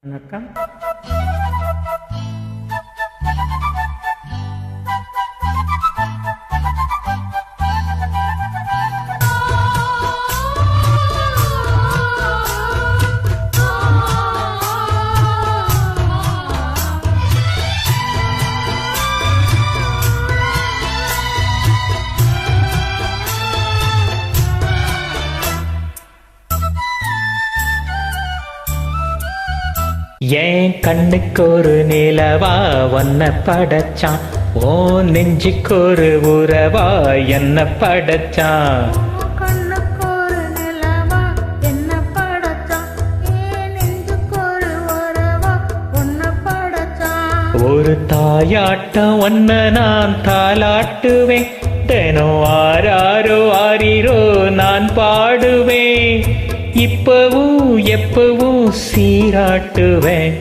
வணக்கம். ஏன் கண்ணுக்கு ஒரு நிலவா ஒன்ன படைச்சான், ஓ நெஞ்சுக்கு ஒரு உறவா என்ன படைச்சான். ஒரு தாயாட்டம் ஒன்ன நான் தாலாட்டுவேன், தினம் ஆராரோ ஆரிரோ நான் பாடுவேன், இப்பவும் எப்பவும் சீராட்டுவேன்.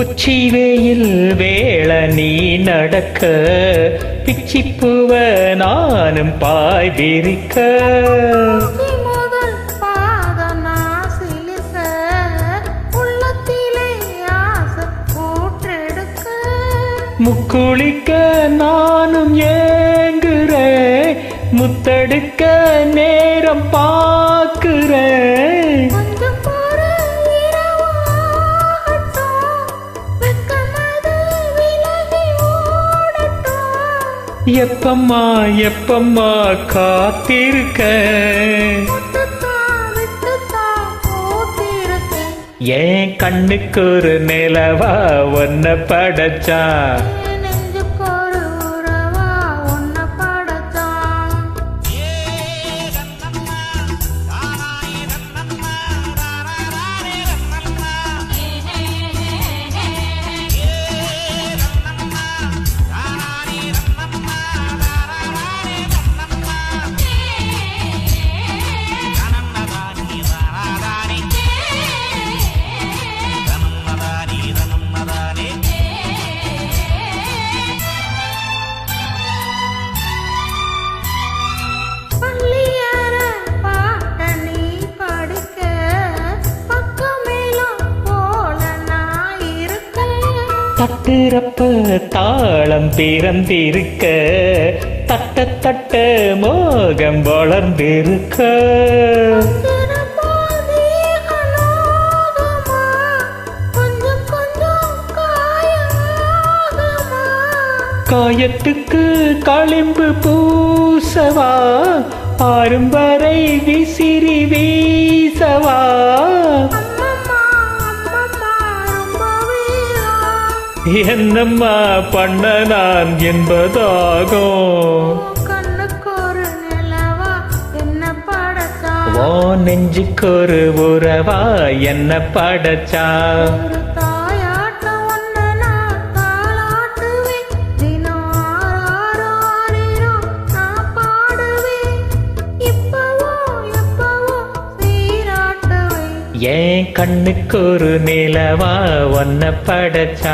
உச்சி வெயில் வேள நீ நடக்க, பிச்சிப்பூவ நானும் பாய் விரிக்க, முக்குளிக்க நானும் ஏங்குறேன், முத்தெடுக்க நேரம் பார்க்கிறேன். எப்பம்மா எப்பம்மா காத்திருக்க, ஏன் கண்ணுக்கு ஒரு நிலவா ஒன்ன படைச்சான். தட்டுறப்ப தாளம் பிறந்திருக்க, தட்ட தட்ட மோகம் வளர்ந்திருக்க, காயத்துக்கு களிம்பு பூசவா, ஆறும் வரை விசிறி வீசவா, என்னம்மா பண்ண நான் என்பதாகும். ஓ நெஞ்சுக்கு ஒரு உறவா என்ன படைச்சா. ஏன் கண்ணுக்கு ஒரு நிலவா ஒன்ன படைச்சா.